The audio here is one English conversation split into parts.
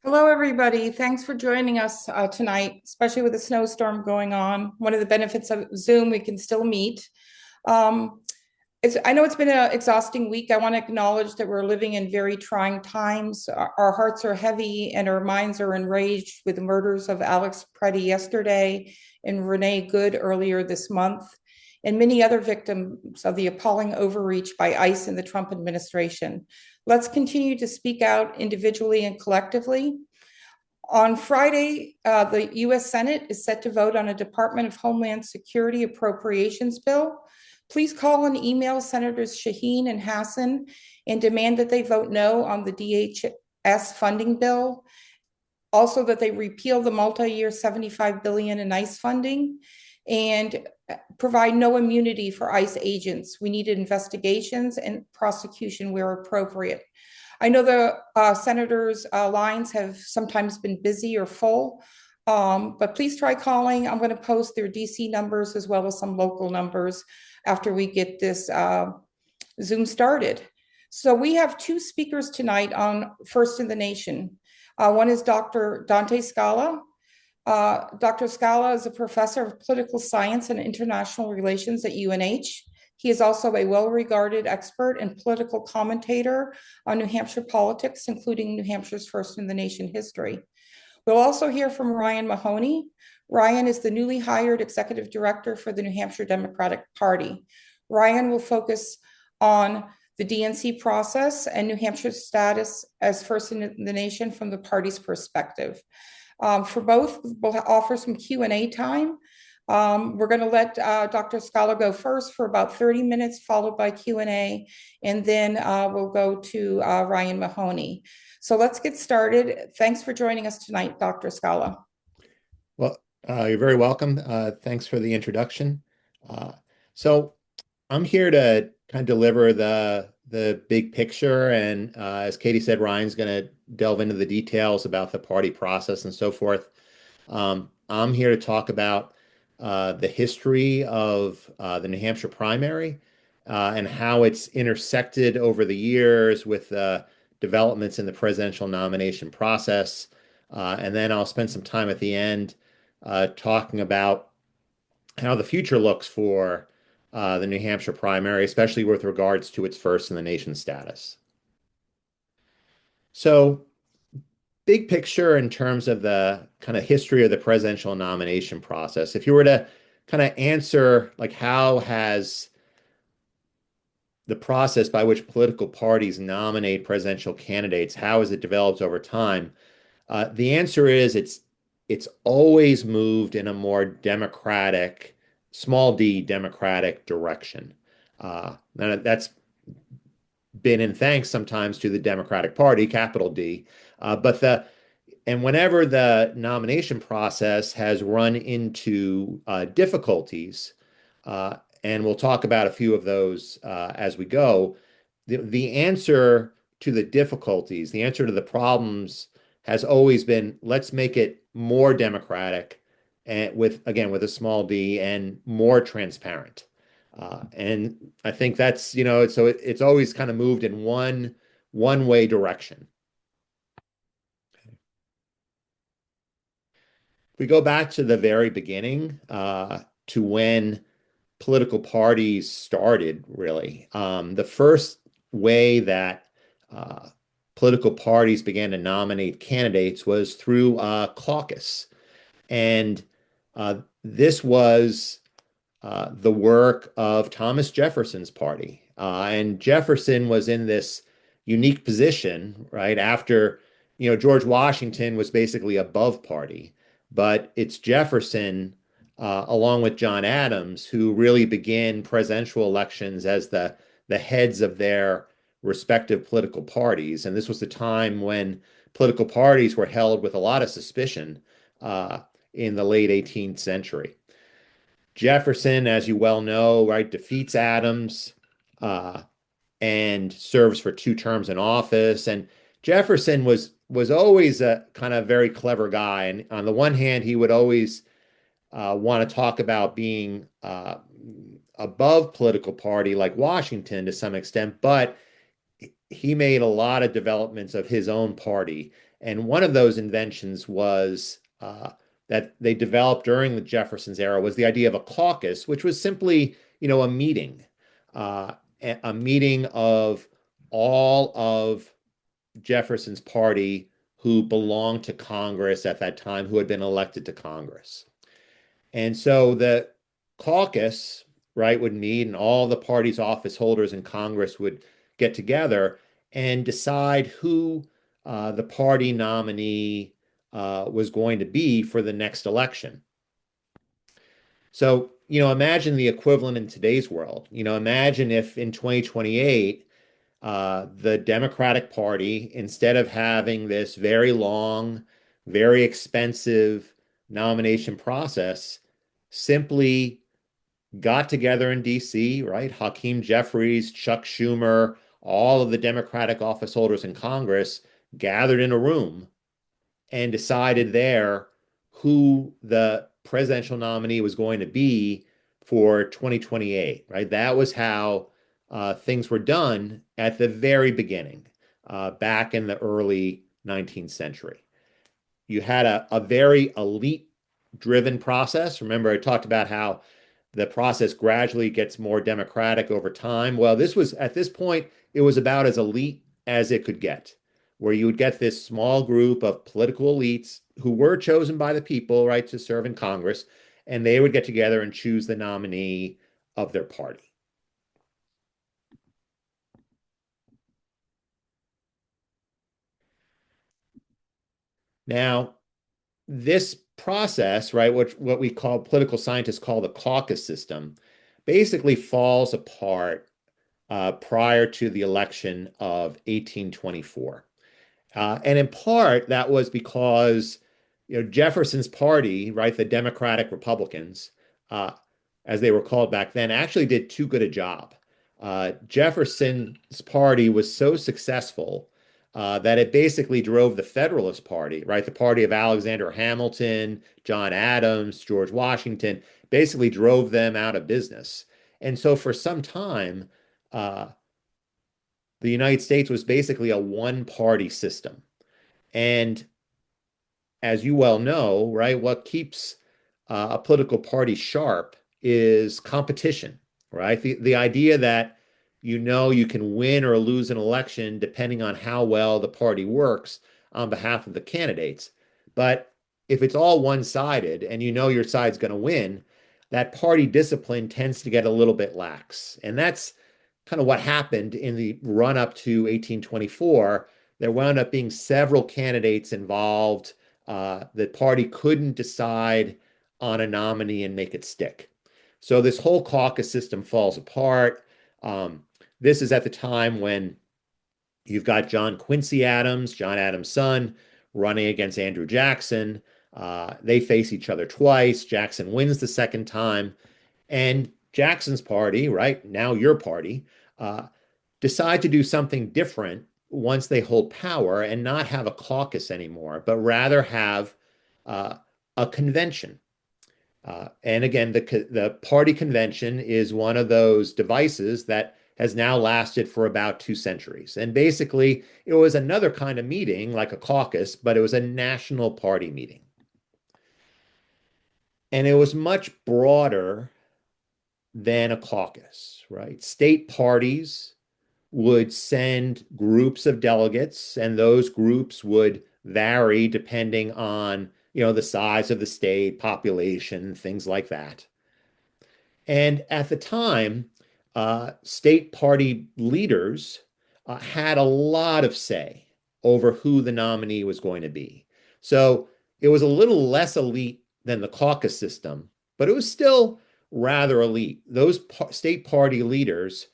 Hello, everybody. Thanks for joining us tonight, especially with the snowstorm going on. One of the benefits of Zoom, we can still meet. Um, I know it's been an exhausting week. I want to acknowledge that we're living in very trying times. Our hearts are heavy and our minds are enraged with the murders of Alex Preddy yesterday and Renee Good earlier this month, and many other victims of the appalling overreach by ICE and the Trump administration. Let's continue to speak out individually and collectively. On Friday, the U.S. Senate is set to vote on a Department of Homeland Security appropriations bill. Please call and email Senators Shaheen and Hassan and demand that they vote no on the DHS funding bill. Also, that they repeal the multi-year $75 billion in ICE funding and provide no immunity for ICE agents. We need investigations and prosecution where appropriate. I know the senators' lines have sometimes been busy or full, but please try calling. I'm going to post their DC numbers as well as some local numbers after we get this Zoom started. So we have two speakers tonight on First in the Nation. One is Dr. Dante Scala. Dr. Scala is a professor of political science and international relations at UNH. He is also a well-regarded expert and political commentator on New Hampshire politics, including New Hampshire's First in the Nation history. We'll also hear from Ryan Mahoney. Ryan is the newly hired executive director for the New Hampshire Democratic Party. Ryan will focus on the DNC process and New Hampshire's status as First in the Nation from the party's perspective. For both, we'll offer some Q&A time. We're going to let Dr. Scala go first for about 30 minutes, followed by Q&A, and then we'll go to Ryan Mahoney. So let's get started. Thanks for joining us tonight, Dr. Scala. Well, you're very welcome. Thanks for the introduction. So I'm here to kind of deliver the big picture, and as Katie said, Ryan's going to delve into the details about the party process and so forth. I'm here to talk about the history of the New Hampshire primary and how it's intersected over the years with developments in the presidential nomination process. And then I'll spend some time at the end talking about how the future looks for the New Hampshire primary, especially with regards to its first in the nation status. So, big picture in terms of the kind of history of the presidential nomination process. If you were to kind of answer, like, how has the process by which political parties nominate presidential candidates, how has it developed over time? The answer is it's always moved in a more democratic, small d democratic direction. That's been in thanks sometimes to the Democratic Party, capital D. And whenever the nomination process has run into difficulties, and we'll talk about a few of those as we go, the answer to the difficulties, the answer to the problems has always been, let's make it more democratic and with a small d and more transparent. And I think that's, so it's always kind of moved in one way direction. If we go back to the very beginning, to when political parties started, really, the first way that political parties began to nominate candidates was through a caucus. And this was the work of Thomas Jefferson's party. And Jefferson was in this unique position, right? After, George Washington was basically above party, but it's Jefferson, along with John Adams, who really began presidential elections as the heads of their respective political parties. And this was the time when political parties were held with a lot of suspicion in the late 18th century. Jefferson, as you well know, right, defeats Adams and serves for 2 terms in office. And Jefferson was always a kind of very clever guy. And on the one hand, he would always want to talk about being above political party like Washington to some extent, but he made a lot of developments of his own party. And one of those inventions was that they developed during the Jefferson's era was the idea of a caucus, which was simply, a meeting, uh, a meeting of all of Jefferson's party who belonged to Congress at that time, who had been elected to Congress. And so the caucus, right, would meet, and all the party's office holders in Congress would get together and decide who the party nominee was going to be for the next election. So, imagine the equivalent in today's world. Imagine if in 2028, the Democratic Party, instead of having this very long, very expensive nomination process, simply got together in DC, right? Hakeem Jeffries, Chuck Schumer, all of the Democratic office holders in Congress gathered in a room and decided there who the presidential nominee was going to be for 2028, right? That was how things were done at the very beginning, back in the early 19th century. You had a very elite driven process. Remember, I talked about how the process gradually gets more democratic over time. Well, this was at this point, it was about as elite as it could get, where you would get this small group of political elites who were chosen by the people, right, to serve in Congress, and they would get together and choose the nominee of their party. Now, this process, right, what we call political scientists call the caucus system, basically falls apart prior to the election of 1824. And in part, that was because Jefferson's party, right, the Democratic Republicans, uh, as they were called back then, actually did too good a job. Jefferson's party was so successful that it basically drove the Federalist Party, right, the party of Alexander Hamilton, John Adams, George Washington, basically drove them out of business. And so for some time, uh, the United States was basically a one-party system. And as you well know, right, what keeps a political party sharp is competition, right? The idea that you can win or lose an election depending on how well the party works on behalf of the candidates. But if it's all one-sided and your side's going to win, that party discipline tends to get a little bit lax. And that's kind of what happened in the run up to 1824. There wound up being several candidates involved. The party couldn't decide on a nominee and make it stick. So this whole caucus system falls apart. This is at the time when you've got John Quincy Adams, John Adams' son, running against Andrew Jackson. They face each other twice. Jackson wins the second time. And Jackson's party, right, now your party, decide to do something different once they hold power and not have a caucus anymore, but rather have a convention. And again, the party convention is one of those devices that has now lasted for about 2 centuries. And basically, it was another kind of meeting, like a caucus, but it was a national party meeting. And it was much broader than a caucus, right? State parties would send groups of delegates, and those groups would vary depending on, the size of the state, population, things like that. And at the time, state party leaders had a lot of say over who the nominee was going to be. So it was a little less elite than the caucus system, but it was still rather elite. Those state party leaders,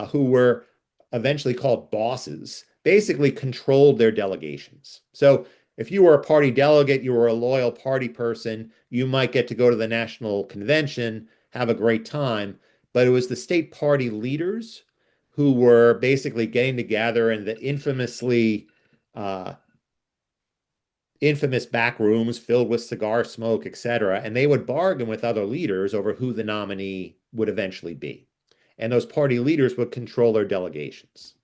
who were eventually called bosses, basically controlled their delegations. So if you were a party delegate, you were a loyal party person, you might get to go to the national convention, have a great time. But it was the state party leaders who were basically getting together in the uh, infamous back rooms filled with cigar smoke, etc. And they would bargain with other leaders over who the nominee would eventually be. And those party leaders would control their delegations.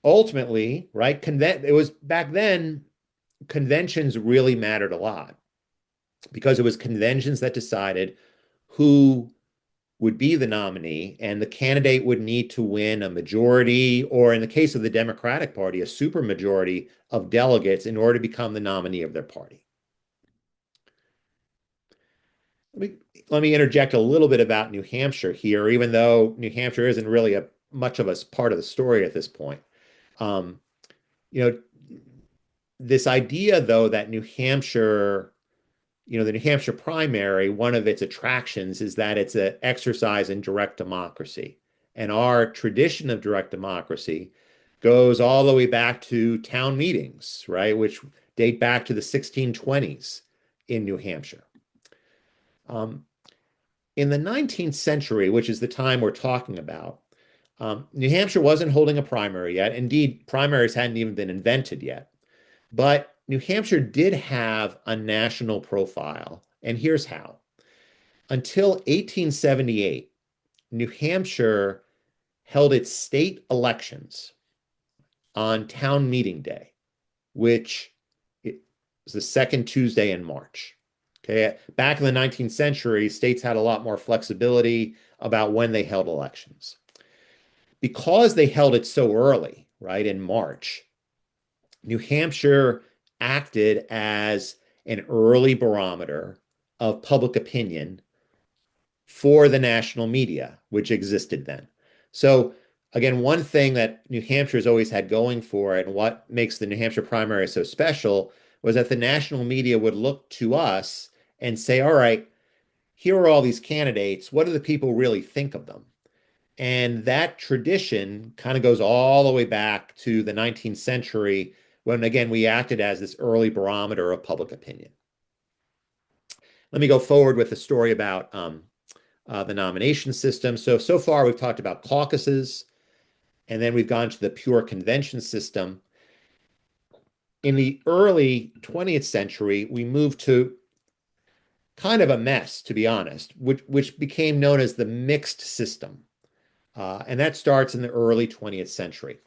ultimately, right, it was back then, conventions really mattered a lot because it was conventions that decided who would be the nominee, and the candidate would need to win a majority, or in the case of the Democratic Party, a supermajority of delegates in order to become the nominee of their party. Let me interject a little bit about New Hampshire here, even though New Hampshire isn't really much of a part of the story at this point. Um, you know, this idea, though, that New Hampshire, the New Hampshire primary, one of its attractions is that it's an exercise in direct democracy. And our tradition of direct democracy goes all the way back to town meetings, right, which date back to the 1620s in New Hampshire. In the 19th century, which is the time we're talking about, New Hampshire wasn't holding a primary yet. Indeed, primaries hadn't even been invented yet. But New Hampshire did have a national profile, and here's how. Until 1878, New Hampshire held its state elections on town meeting day, which is the second Tuesday in March. Okay, back in the 19th century, states had a lot more flexibility about when they held elections. Because they held it so early, right, in March, New Hampshire acted as an early barometer of public opinion for the national media, which existed then. So, again, one thing that New Hampshire has always had going for it, and what makes the New Hampshire primary so special, was that the national media would look to us and say, all right, here are all these candidates. What do the people really think of them? And that tradition kind of goes all the way back to the 19th century when, again, we acted as this early barometer of public opinion. Let me go forward with a story about the nomination system. So far, we've talked about caucuses, and then we've gone to the pure convention system. In the early 20th century, we moved to kind of a mess, to be honest, which became known as the mixed system. And that starts in the early 20th century.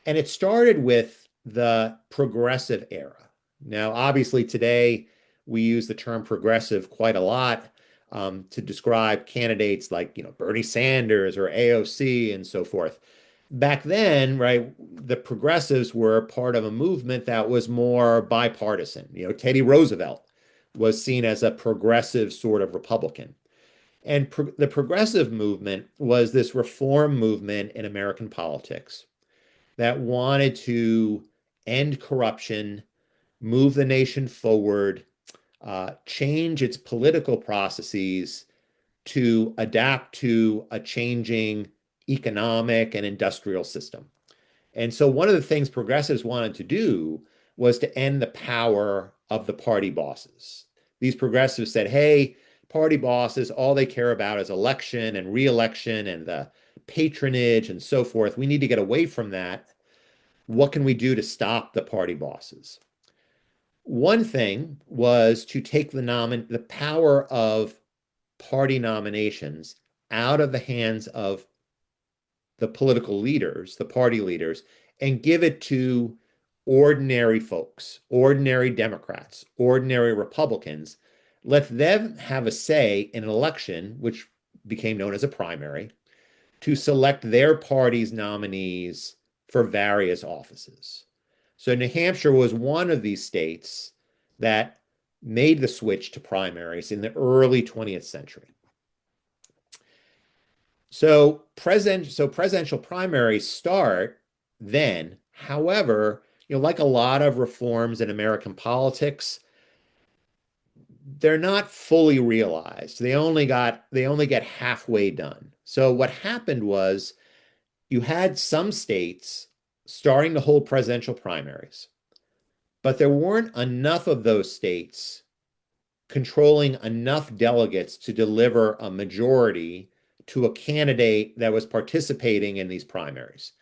And it started with the progressive era. Now, obviously, today we use the term progressive quite a lot to describe candidates like, Bernie Sanders or AOC and so forth. Back then, right, the progressives were part of a movement that was more bipartisan. Teddy Roosevelt was seen as a progressive sort of Republican. And the progressive movement was this reform movement in American politics that wanted to end corruption, move the nation forward, change its political processes to adapt to a changing economic and industrial system. And so one of the things progressives wanted to do was to end the power of the party bosses. These progressives said, hey, party bosses, all they care about is election and re-election and the patronage and so forth. We need to get away from that. What can we do to stop the party bosses? One thing was to take the power of party nominations out of the hands of the political leaders, the party leaders, and give it to ordinary folks, ordinary Democrats, ordinary Republicans. Let them have a say in an election, which became known as a primary, to select their party's nominees for various offices. So New Hampshire was one of these states that made the switch to primaries in the early 20th century. So presidential primaries start then. However, like a lot of reforms in American politics, they're not fully realized. They only get halfway done. So what happened was you had some states starting to hold presidential primaries, but there weren't enough of those states controlling enough delegates to deliver a majority to a candidate that was participating in these primaries.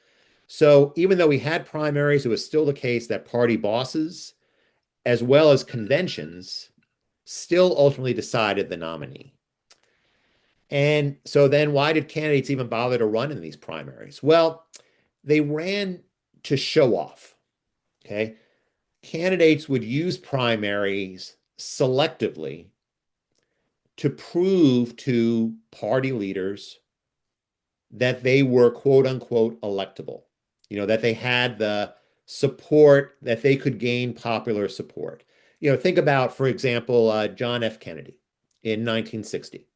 So even though we had primaries, it was still the case that party bosses, as well as conventions, still ultimately decided the nominee. And so then why did candidates even bother to run in these primaries? Well, they ran to show off. Okay. Candidates would use primaries selectively to prove to party leaders that they were quote unquote electable, that they had the support, that they could gain popular support. Think about, for example, John F. Kennedy in 1960.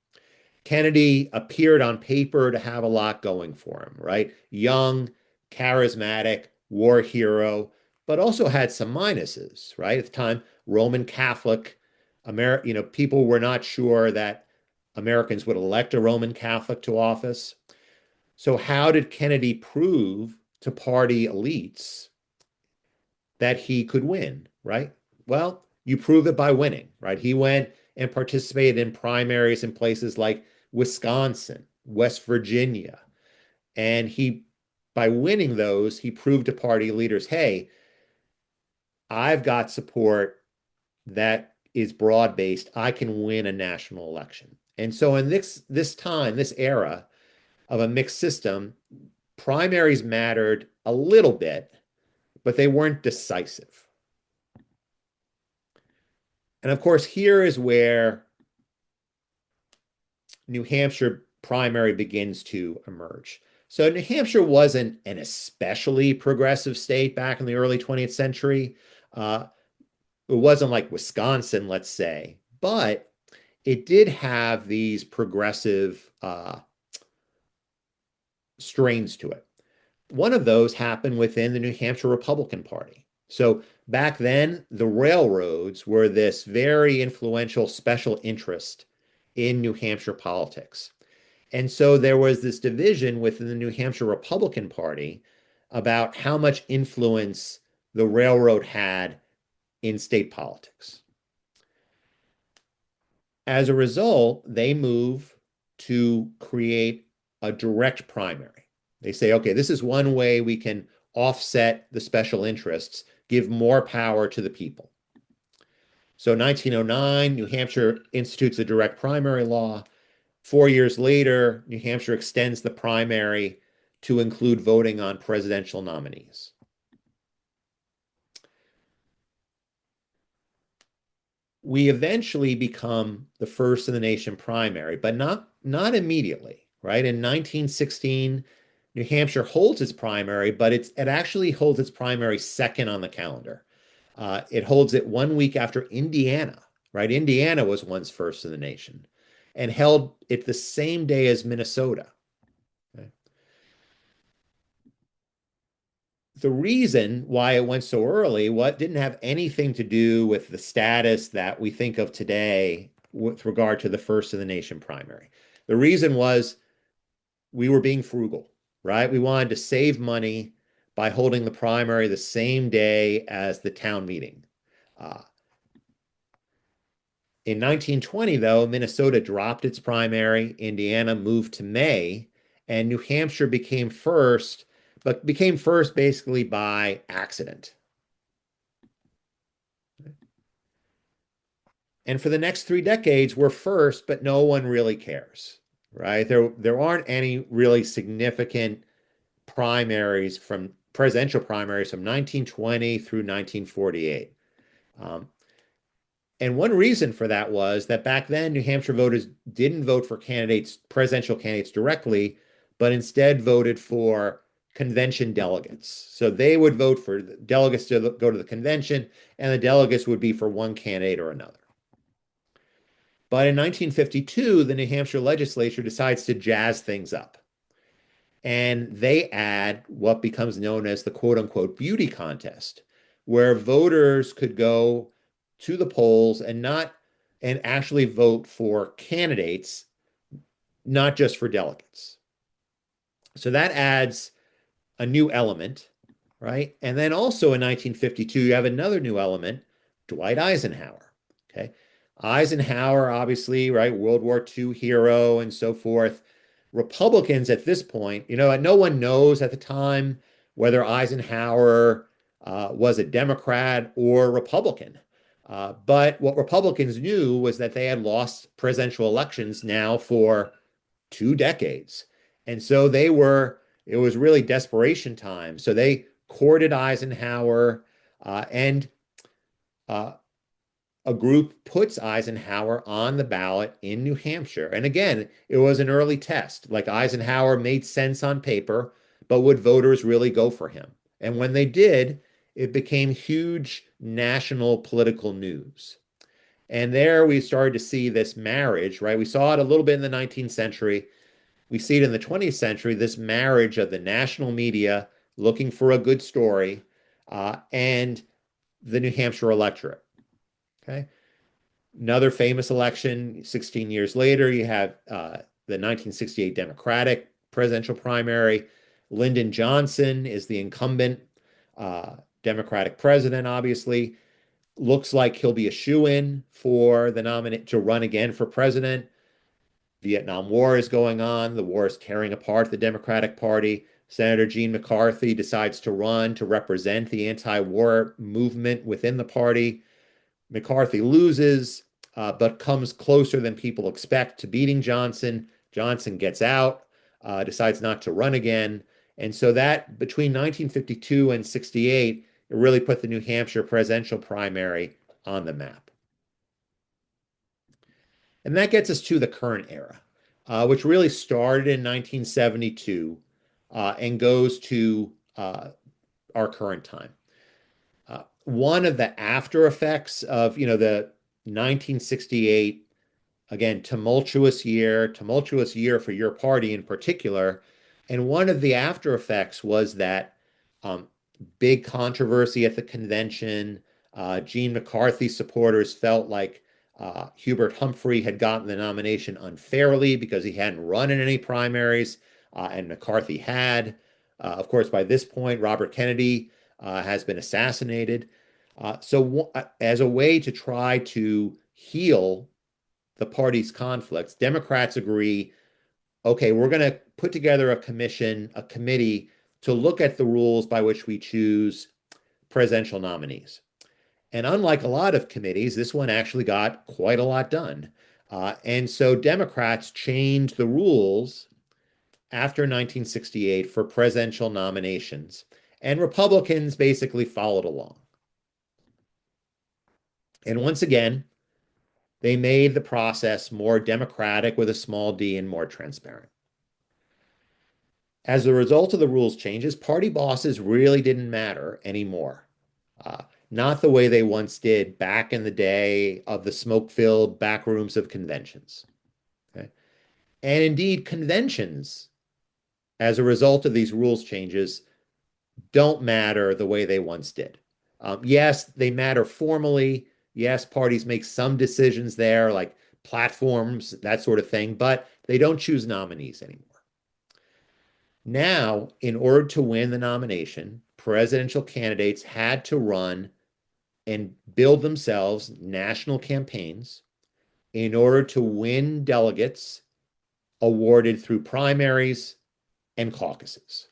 Kennedy appeared on paper to have a lot going for him, right? Young, charismatic, war hero, but also had some minuses, right? At the time, Roman Catholic, people were not sure that Americans would elect a Roman Catholic to office. So how did Kennedy prove to party elites that he could win, right? Well, you prove it by winning, right? He went and participated in primaries in places like Wisconsin, West Virginia. And by winning those, he proved to party leaders, hey, I've got support that is broad-based. I can win a national election. And so in this era of a mixed system, primaries mattered a little bit, but they weren't decisive. And of course, here is where New Hampshire primary begins to emerge. So New Hampshire wasn't an especially progressive state back in the early 20th century. It wasn't like Wisconsin, let's say, but it did have these progressive strains to it. One of those happened within the New Hampshire Republican Party. So back then, the railroads were this very influential special interest in New Hampshire politics. And so there was this division within the New Hampshire Republican Party about how much influence the railroad had in state politics. As a result, they move to create a direct primary. They say, okay, this is one way we can offset the special interests, give more power to the people. So 1909, New Hampshire institutes a direct primary law. 4 years later, New Hampshire extends the primary to include voting on presidential nominees. We eventually become the first in the nation primary, but not immediately, right? In 1916, New Hampshire holds its primary, but it actually holds its primary second on the calendar. It holds it 1 week after Indiana, right? Indiana was once first in the nation and held it the same day as Minnesota. Okay? The reason why it went so early didn't have anything to do with the status that we think of today with regard to the first in the nation primary. The reason was we were being frugal, right? We wanted to save money by holding the primary the same day as the town meeting. In 1920, though, Minnesota dropped its primary, Indiana moved to May, and New Hampshire became first, but became first basically by accident. And for the next 3 decades, we're first, but no one really cares, right? There aren't any really significant primaries presidential primaries from 1920 through 1948. And one reason for that was that back then, New Hampshire voters didn't vote for presidential candidates directly, but instead voted for convention delegates. So they would vote for delegates to go to the convention, and the delegates would be for one candidate or another. But in 1952, the New Hampshire legislature decides to jazz things up. And they add what becomes known as the quote unquote beauty contest, where voters could go to the polls and actually vote for candidates, not just for delegates. So that adds a new element, right? And then also in 1952, you have another new element, Dwight Eisenhower. Okay. Eisenhower, obviously, right, World War II hero and so forth. Republicans at this point, no one knows at the time whether Eisenhower was a Democrat or Republican. But what Republicans knew was that they had lost presidential elections now for 2 decades. And so it was really desperation time. So they courted Eisenhower, and uh, a group puts Eisenhower on the ballot in New Hampshire. And again, it was an early test. Like Eisenhower made sense on paper, but would voters really go for him? And when they did, it became huge national political news. And there we started to see this marriage, right? We saw it a little bit in the 19th century. We see it in the 20th century, this marriage of the national media looking for a good story and the New Hampshire electorate. Okay. Another famous election 16 years later, you have the 1968 Democratic presidential primary. Lyndon Johnson is the incumbent Democratic president, obviously. Looks like he'll be a shoo-in for the nominee to run again for president. Vietnam War is going on. The war is tearing apart the Democratic Party. Senator Gene McCarthy decides to run to represent the anti-war movement within the party. McCarthy loses, but comes closer than people expect to beating Johnson. Johnson gets out, decides not to run again. And so that between 1952 and 68, it really put the New Hampshire presidential primary on the map. And that gets us to the current era, which really started in 1972 and goes to our current time. One of the after effects of, the 1968, again, tumultuous year for your party in particular. And one of the after effects was that big controversy at the convention. Gene McCarthy supporters felt like Hubert Humphrey had gotten the nomination unfairly because he hadn't run in any primaries, and McCarthy had. Of course, by this point, Robert Kennedy has been assassinated. So as a way to try to heal the party's conflicts, Democrats agree, okay, we're going to put together a committee to look at the rules by which we choose presidential nominees. And unlike a lot of committees, this one actually got quite a lot done. And so Democrats changed the rules after 1968 for presidential nominations, and Republicans basically followed along. And once again, they made the process more democratic with a small d and more transparent. As a result of the rules changes, party bosses really didn't matter anymore. Not the way they once did back in the day of the smoke-filled back rooms of conventions. Okay? And indeed, conventions, as a result of these rules changes, don't matter the way they once did. Yes, they matter formally. Yes, parties make some decisions there, like platforms, that sort of thing, but they don't choose nominees anymore. Now, in order to win the nomination, presidential candidates had to run and build themselves national campaigns in order to win delegates awarded through primaries and caucuses.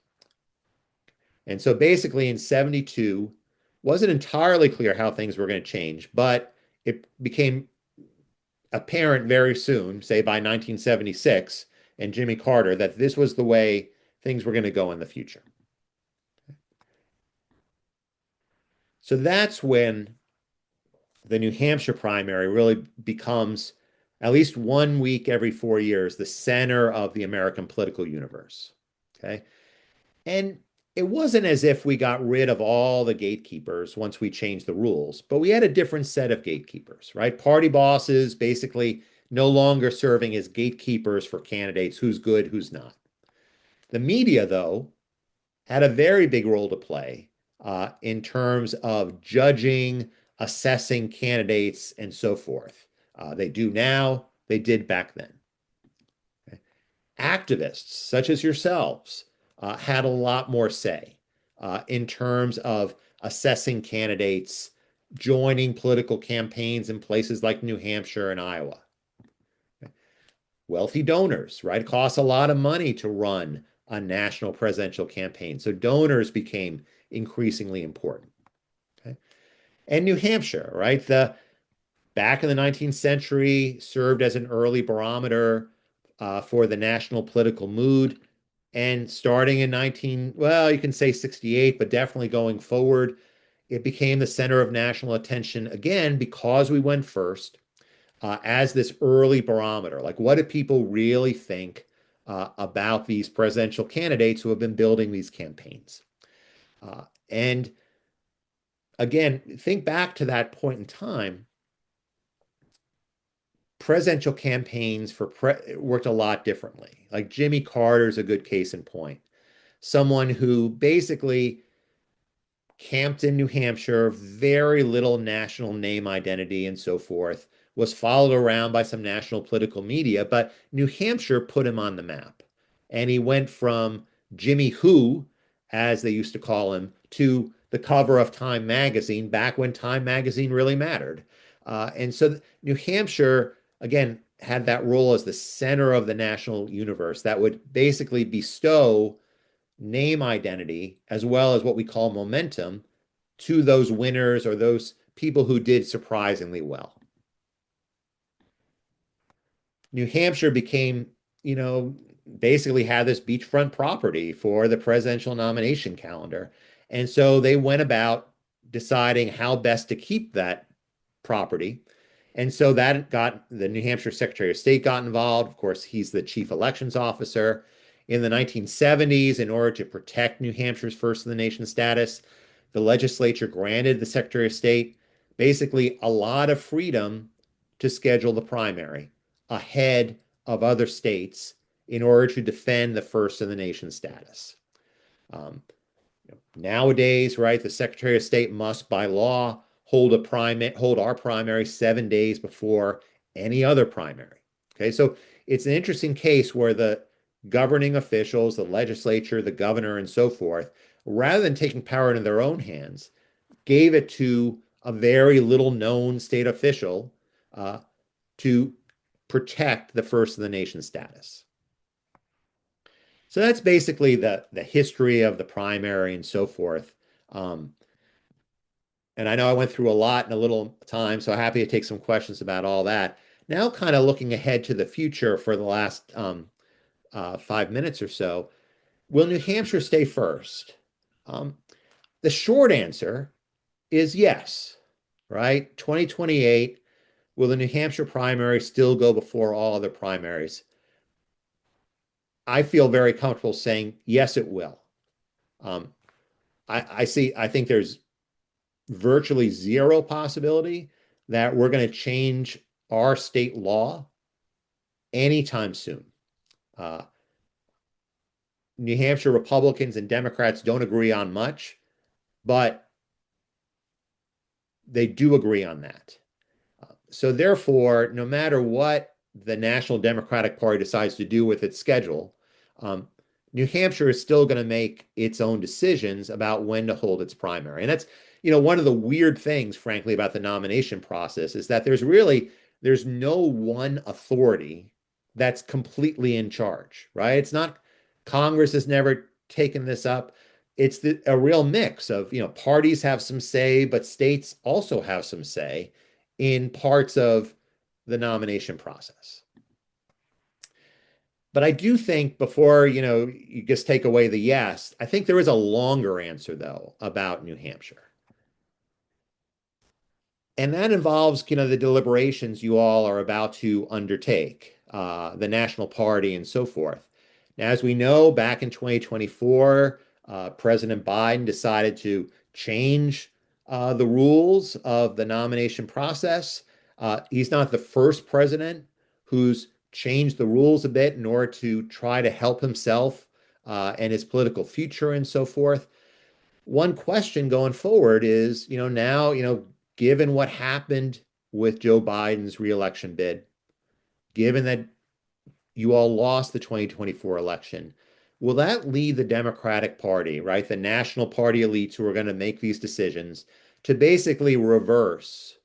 And so basically in 72, wasn't entirely clear how things were going to change, but it became apparent very soon, say by 1976 and Jimmy Carter, that this was the way things were going to go in the future. So that's when the New Hampshire primary really becomes, at least 1 week every 4 years, the center of the American political universe. Okay. And it wasn't as if we got rid of all the gatekeepers once we changed the rules, but we had a different set of gatekeepers, right? Party bosses basically no longer serving as gatekeepers for candidates, who's good, who's not. The media, though, had a very big role to play in terms of judging, assessing candidates, and so forth. They do now, they did back then. Okay. Activists, such as yourselves, had a lot more say in terms of assessing candidates, joining political campaigns in places like New Hampshire and Iowa. Okay. Wealthy donors, right? It costs a lot of money to run a national presidential campaign. So donors became increasingly important. Okay. And New Hampshire, right? Back in the 19th century served as an early barometer for the national political mood. And starting in well, you can say 68, but definitely going forward, it became the center of national attention again because we went first as this early barometer. Like, what do people really think about these presidential candidates who have been building these campaigns? And again, think back to that point in time. Presidential campaigns worked a lot differently. Like Jimmy Carter's a good case in point. Someone who basically camped in New Hampshire, very little national name identity and so forth, was followed around by some national political media, but New Hampshire put him on the map. And he went from Jimmy Who, as they used to call him, to the cover of Time magazine back when Time magazine really mattered. And so New Hampshire, again, had that role as the center of the national universe that would basically bestow name identity as well as what we call momentum to those winners or those people who did surprisingly well. New Hampshire became, basically had this beachfront property for the presidential nomination calendar. And so they went about deciding how best to keep that property. And so that got the New Hampshire Secretary of State got involved. Of course, he's the chief elections officer. In the 1970s, in order to protect New Hampshire's first in the nation status, the legislature granted the Secretary of State basically a lot of freedom to schedule the primary ahead of other states in order to defend the first in the nation status. Um, Nowadays, right, the Secretary of State must, by law, hold our primary 7 days before any other primary. Okay, so it's an interesting case where the governing officials, the legislature, the governor, and so forth, rather than taking power into their own hands, gave it to a very little known state official uh, to protect the first in the nation status. So that's basically the history of the primary and so forth. Um, and I know I went through a lot in a little time, so happy to take some questions about all that. Now, kind of looking ahead to the future for the last 5 minutes or so, will New Hampshire stay first? Um, the short answer is yes, right? 2028, will the New Hampshire primary still go before all other primaries? I feel very comfortable saying yes, it will. Um, I think there's virtually zero possibility that we're going to change our state law anytime soon. Uh, New Hampshire Republicans and Democrats don't agree on much, but they do agree on that. So therefore, no matter what the National Democratic Party decides to do with its schedule, um, New Hampshire is still going to make its own decisions about when to hold its primary. And that's, one of the weird things, frankly, about the nomination process is that there's no one authority that's completely in charge, right? It's not Congress has never taken this up. It's a real mix of, parties have some say, but states also have some say in parts of the nomination process. But I do think before, you just take away the yes, I think there is a longer answer though about New Hampshire. And that involves, the deliberations you all are about to undertake, the National Party and so forth. Now, as we know, back in 2024, President Biden decided to change the rules of the nomination process. He's not the first president who's changed the rules a bit in order to try to help himself and his political future and so forth. One question going forward is, now, given what happened with Joe Biden's reelection bid, given that you all lost the 2024 election, will that lead the Democratic Party, right, the national party elites who are going to make these decisions, to basically reverse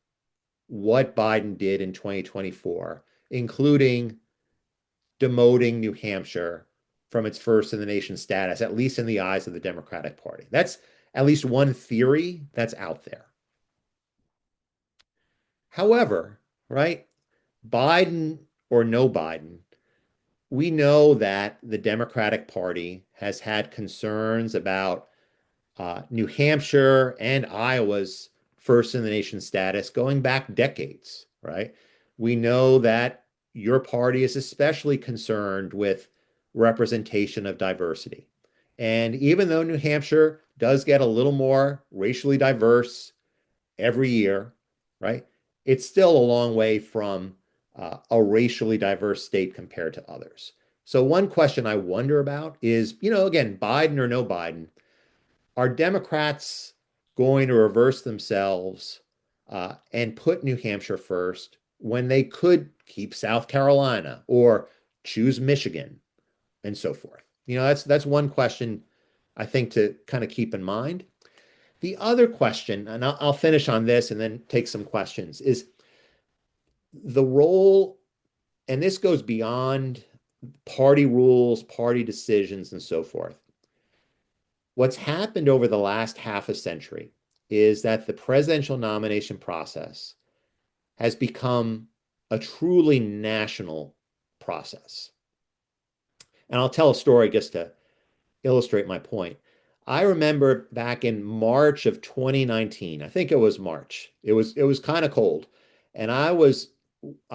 what Biden did in 2024, including demoting New Hampshire from its first in the nation status, at least in the eyes of the Democratic Party? That's at least one theory that's out there. However, right, Biden or no Biden, we know that the Democratic Party has had concerns about New Hampshire and Iowa's first in the nation status going back decades, right? We know that your party is especially concerned with representation of diversity. And even though New Hampshire does get a little more racially diverse every year, right? It's still a long way from a racially diverse state compared to others. So one question I wonder about is, again, Biden or no Biden, are Democrats going to reverse themselves and put New Hampshire first when they could keep South Carolina or choose Michigan and so forth? That's one question I think to kind of keep in mind. The other question, and I'll finish on this and then take some questions, is the role, and this goes beyond party rules, party decisions, and so forth. What's happened over the last half a century is that the presidential nomination process has become a truly national process. And I'll tell a story just to illustrate my point. I remember back in March of 2019, I think it was March. It was kind of cold. And I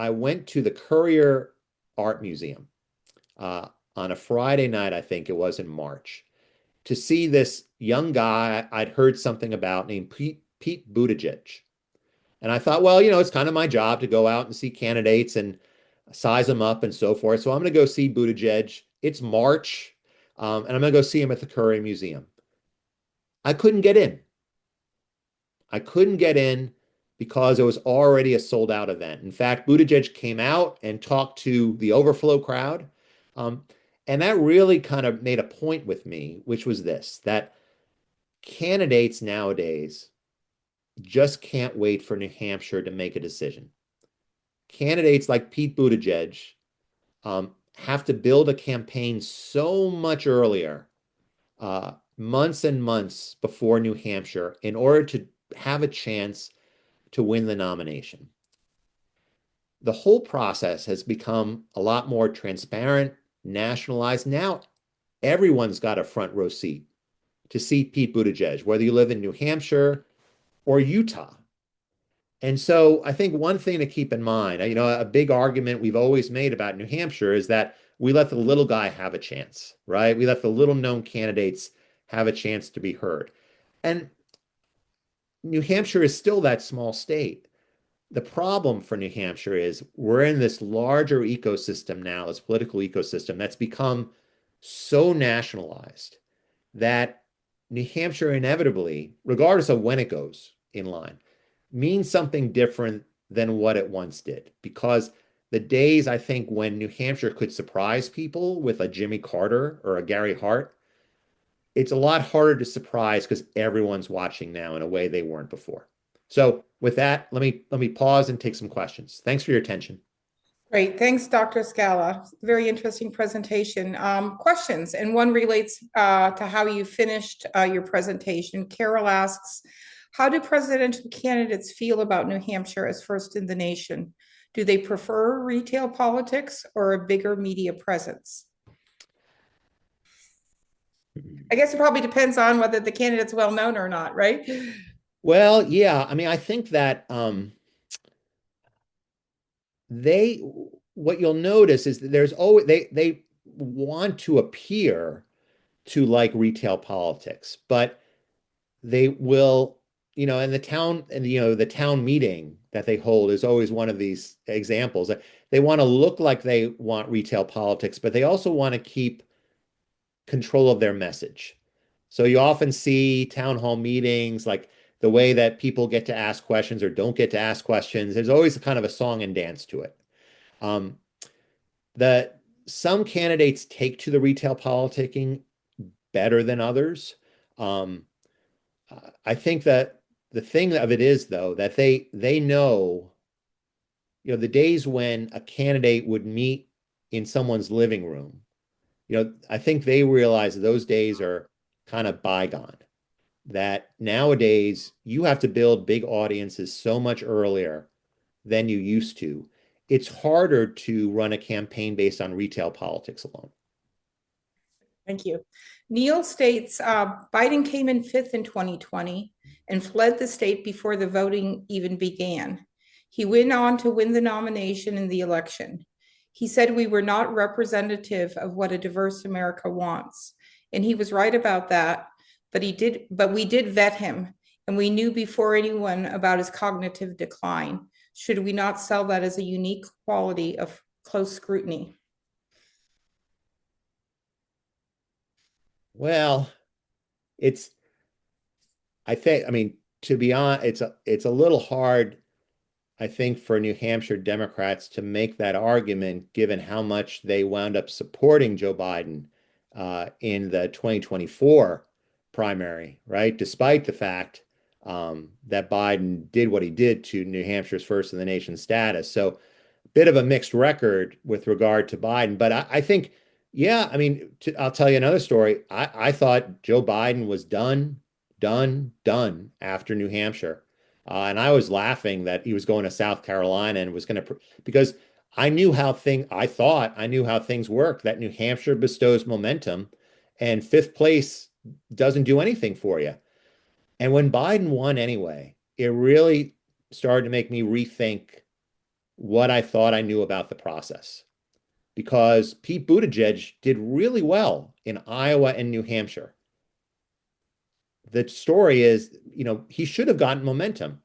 went to the Courier Art Museum on a Friday night, I think it was in March, to see this young guy I'd heard something about named Pete Buttigieg. And I thought, well, it's kind of my job to go out and see candidates and size them up and so forth. So I'm going to go see Buttigieg. It's March, and I'm going to go see him at the Curry Museum. I couldn't get in. I couldn't get in because it was already a sold out event. In fact, Buttigieg came out and talked to the overflow crowd. Um, and that really kind of made a point with me, which was this, that candidates nowadays just can't wait for New Hampshire to make a decision. Candidates like Pete Buttigieg have to build a campaign so much earlier, months and months before New Hampshire, in order to have a chance to win the nomination. The whole process has become a lot more transparent, nationalized. Now everyone's got a front row seat to see Pete Buttigieg, whether you live in New Hampshire or Utah. And so I think one thing to keep in mind, a big argument we've always made about New Hampshire is that we let the little guy have a chance, right? We let the little known candidates have a chance to be heard. And New Hampshire is still that small state. The problem for New Hampshire is we're in this larger ecosystem now, this political ecosystem that's become so nationalized that New Hampshire inevitably, regardless of when it goes in line, means something different than what it once did. Because the days, I think, when New Hampshire could surprise people with a Jimmy Carter or a Gary Hart, it's a lot harder to surprise because everyone's watching now in a way they weren't before. So with that, let me pause and take some questions. Thanks for your attention. Great. Thanks, Dr. Scala. Very interesting presentation. Questions, and one relates to how you finished your presentation. Carol asks, how do presidential candidates feel about New Hampshire as first in the nation? Do they prefer retail politics or a bigger media presence? I guess it probably depends on whether the candidate's well known or not, right? Well, yeah, I think that they what you'll notice is that there's always they want to appear to like retail politics, but they will, and the town meeting that they hold is always one of these examples. They want to look like they want retail politics, but they also want to keep control of their message. So you often see town hall meetings, like the way that people get to ask questions or don't get to ask questions. There's always kind of a song and dance to it. Um, that some candidates take to the retail politicking better than others. Um, I think that the thing of it is, though, that they know, the days when a candidate would meet in someone's living room, I think they realize those days are kind of bygone. That nowadays you have to build big audiences so much earlier than you used to. it's harder to run a campaign based on retail politics alone. Thank you. Neil states Biden came in fifth in 2020 and fled the state before the voting even began. He went on to win the nomination in the election. He said we were not representative of what a diverse America wants. And he was right about that, but we did vet him, and we knew before anyone about his cognitive decline. Should we not sell that as a unique quality of close scrutiny? Well, it's I think, I mean, to be honest, it's a little hard, I think, for New Hampshire Democrats to make that argument, given how much they wound up supporting Joe Biden in the 2024 primary, right? Despite the fact that Biden did what he did to New Hampshire's first in the nation status. So, bit of a mixed record with regard to Biden. But I think, yeah, I mean, I'll tell you another story. I thought Joe Biden was done after New Hampshire. And I was laughing that he was going to South Carolina and was going to, because I thought I knew how things work, that New Hampshire bestows momentum and fifth place doesn't do anything for you. And when Biden won anyway, it really started to make me rethink what I thought I knew about the process. Because Pete Buttigieg did really well in Iowa and New Hampshire. The story is, he should have gotten momentum,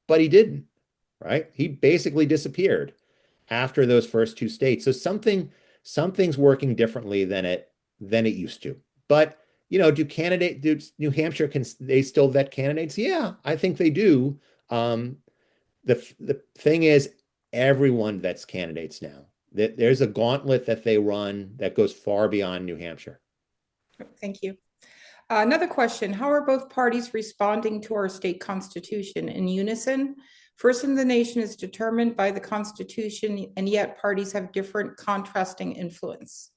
but he didn't, right? He basically disappeared after those first two states. So something's working differently than it used to. But, do New Hampshire, can they still vet candidates? Yeah, I think they do. The thing is, everyone vets candidates now. There's a gauntlet that they run that goes far beyond New Hampshire. Thank you. Another question: how are both parties responding to our state constitution in unison? First in the nation is determined by the Constitution, and yet parties have different contrasting influence.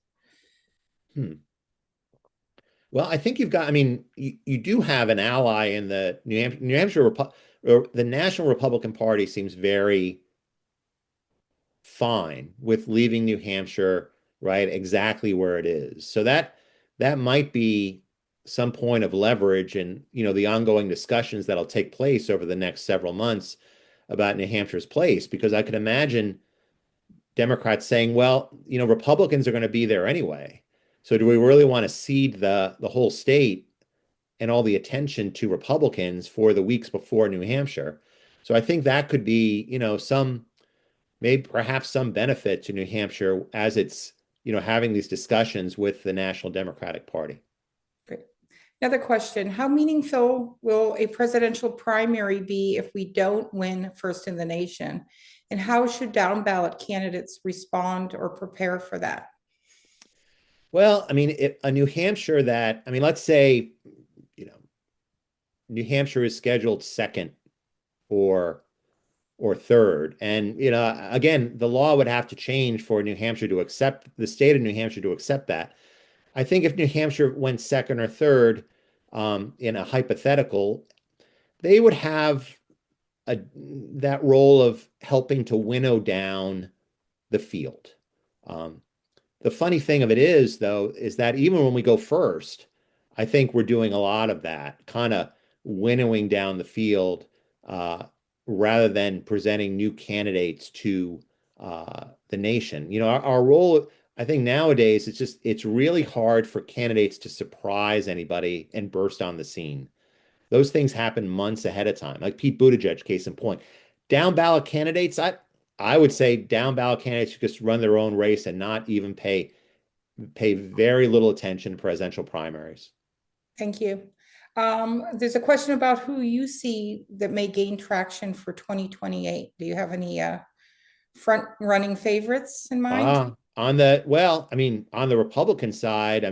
Well, I think I mean, you do have an ally in the New Hampshire, or the National Republican Party seems very fine with leaving New Hampshire, right, exactly where it is. So that might be some point of leverage in, the ongoing discussions that'll take place over the next several months about New Hampshire's place, because I could imagine Democrats saying, well, Republicans are going to be there anyway. So do we really want to cede the whole state and all the attention to Republicans for the weeks before New Hampshire? So I think that could be, maybe perhaps some benefit to New Hampshire as it's, having these discussions with the National Democratic Party. Great. Another question: how meaningful will a presidential primary be if we don't win first in the nation? And how should down ballot candidates respond or prepare for that? Well, I mean, a New Hampshire let's say, New Hampshire is scheduled second or third. And, again, the law would have to change for New Hampshire to accept, the state of New Hampshire to accept that. I think if New Hampshire went second or third, in a hypothetical, they would have that role of helping to winnow down the field. The funny thing of it is, though, is that even when we go first, I think we're doing a lot of that, kind of winnowing down the field, rather than presenting new candidates to the nation. Our role, I think nowadays, it's really hard for candidates to surprise anybody and burst on the scene. Those things happen months ahead of time, like Pete Buttigieg, case in point. Down ballot candidates, I would say down ballot candidates should just run their own race and not even pay very little attention to presidential primaries. Thank you. There's a question about who you see that may gain traction for 2028. Do you have any front running favorites in mind? On the Republican side,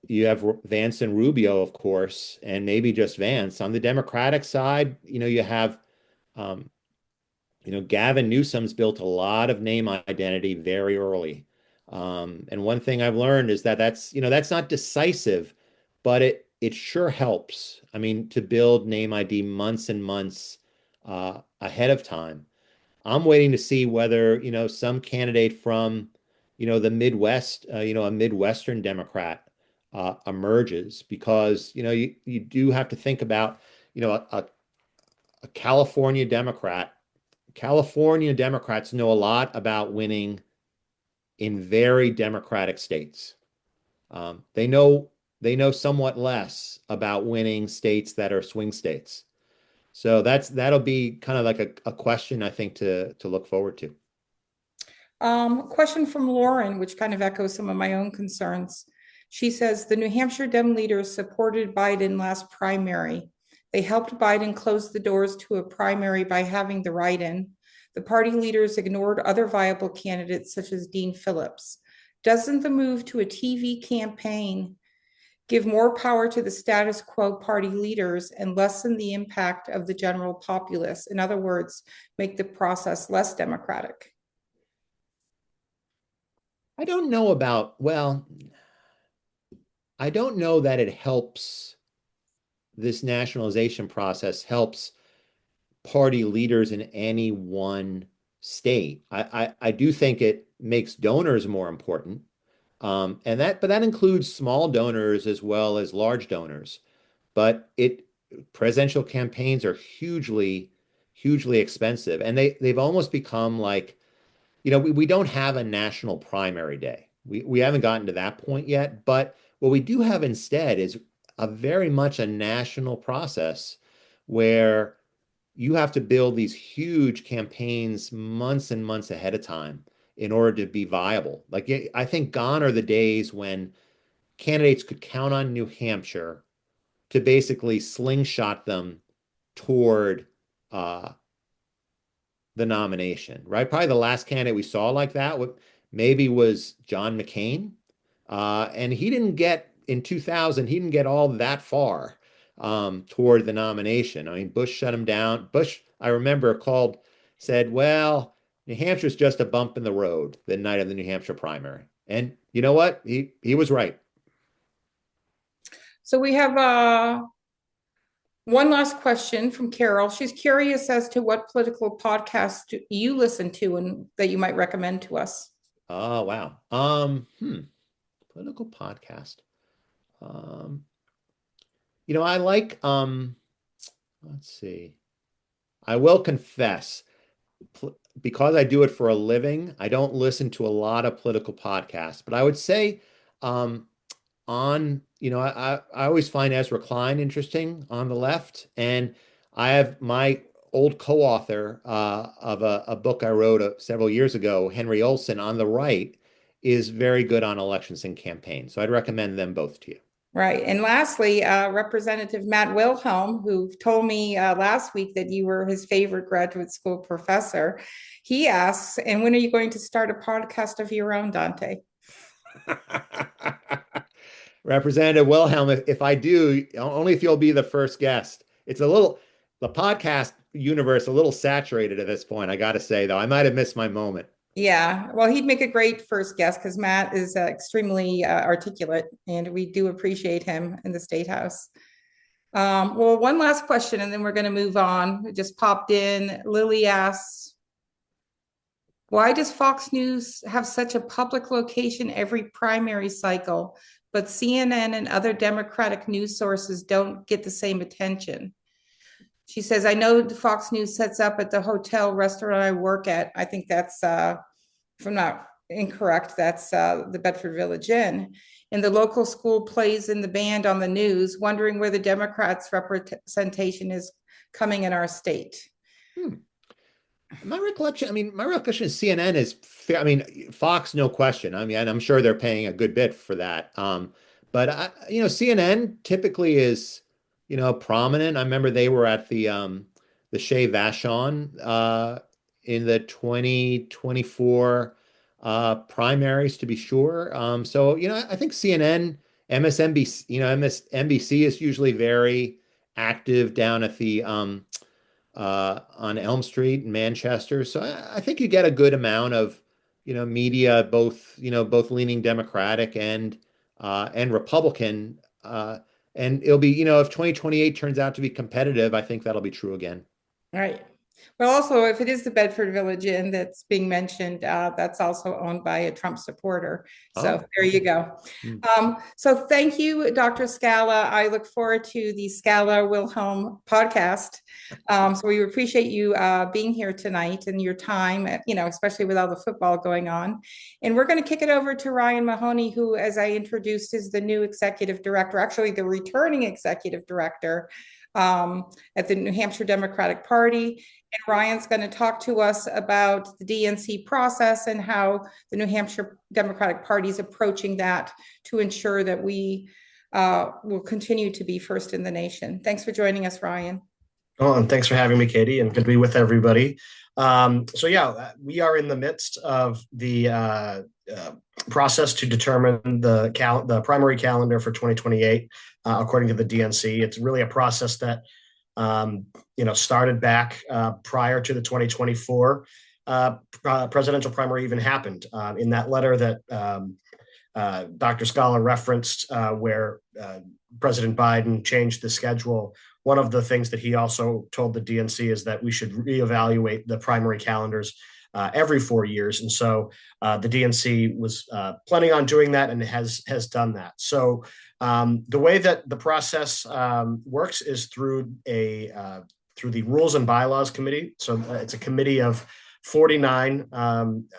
you have Vance and Rubio, of course, and maybe just Vance. On the Democratic side, you have, Gavin Newsom's built a lot of name identity very early. And one thing I've learned is that's not decisive, but it sure helps. I mean, to build name ID months and months ahead of time. I'm waiting to see whether, some candidate from, the Midwest, a Midwestern Democrat emerges because, you do have to think about, a California Democrat. California Democrats know a lot about winning in very Democratic states. They know somewhat less about winning states that are swing states. So that'll be kind of like a question I think to look forward to. Question from Lauren, which kind of echoes some of my own concerns. She says the New Hampshire Dem leaders supported Biden last primary. They helped Biden close the doors to a primary by having the write-in. The party leaders ignored other viable candidates such as Dean Phillips. Doesn't the move to a TV campaign give more power to the status quo party leaders and lessen the impact of the general populace? In other words, make the process less democratic. I don't know about, well, I don't know that it helps this nationalization process helps party leaders in any one state. I do think it makes donors more important. But that includes small donors as well as large donors. But presidential campaigns are hugely, hugely expensive, and they've almost become like, we don't have a national primary day. We haven't gotten to that point yet, but what we do have instead is a very much a national process where you have to build these huge campaigns months and months ahead of time in order to be viable. Like I think gone are the days when candidates could count on New Hampshire to basically slingshot them toward the nomination, right? Probably the last candidate we saw like that maybe was John McCain. And he didn't get, in 2000, he didn't get all that far toward the nomination. I mean, Bush shut him down. Bush, I remember, said, well, New Hampshire's just a bump in the road the night of the New Hampshire primary. And you know what? He was right. So we have one last question from Carol. She's curious as to what political podcast you listen to and that you might recommend to us. Oh, wow. Political podcast. Um, I like, let's see. I will confess, because I do it for a living, I don't listen to a lot of political podcasts, but I would say, I always find Ezra Klein interesting on the left. And I have my old co-author of a book I wrote several years ago, Henry Olson, on the right, is very good on elections and campaigns. So I'd recommend them both to you. Right. And lastly, Representative Matt Wilhelm, who told me last week that you were his favorite graduate school professor, he asks, and when are you going to start a podcast of your own, Dante? Representative Wilhelm, if I do, only if you'll be the first guest. The podcast universe, a little saturated at this point, I got to say, though. I might have missed my moment. Yeah, well, he'd make a great first guest because Matt is extremely articulate, and we do appreciate him in the State House. Well, one last question, and then we're going to move on. It just popped in. Lily asks, why does Fox News have such a public location every primary cycle, but CNN and other Democratic news sources don't get the same attention? She says, I know the Fox News sets up at the hotel restaurant I work at. I think that's, if I'm not incorrect, that's the Bedford Village Inn. And the local school plays in the band on the news, wondering where the Democrats' representation is coming in our state. My recollection is CNN is fair. I mean, Fox, no question. I mean, and I'm sure they're paying a good bit for that. But CNN typically is, prominent. I remember they were at the Shea Vashon in the 2024 primaries, to be sure. So, I think CNN, MSNBC, MSNBC is usually very active down at the on Elm Street in Manchester. So I think you get a good amount of, media, both leaning Democratic and Republican. And it'll be, if 2028 turns out to be competitive, I think that'll be true again. All right. Well, also, if it is the Bedford Village Inn that's being mentioned, that's also owned by a Trump supporter. So Oh, there you okay. go. Hmm. So thank you, Dr. Scala. I look forward to the Scala Wilhelm podcast. So we appreciate you being here tonight and your time, especially with all the football going on. And we're going to kick it over to Ryan Mahoney, who, as I introduced, is the new executive director, actually the returning executive director at the New Hampshire Democratic Party. And Ryan's going to talk to us about the DNC process and how the New Hampshire Democratic Party is approaching that to ensure that we will continue to be first in the nation. Thanks for joining us, Ryan. Oh, and thanks for having me, Katie, and good to be with everybody. We are in the midst of the process to determine the primary calendar for 2028, according to the DNC. It's really a process that started back prior to the 2024 presidential primary even happened. In that letter that Dr. Scala referenced, where President Biden changed the schedule, one of the things that he also told the DNC is that we should reevaluate the primary calendars every 4 years. And so the DNC was planning on doing that and has done that. So the way that the process works is through the Rules and Bylaws Committee. So it's a committee of 49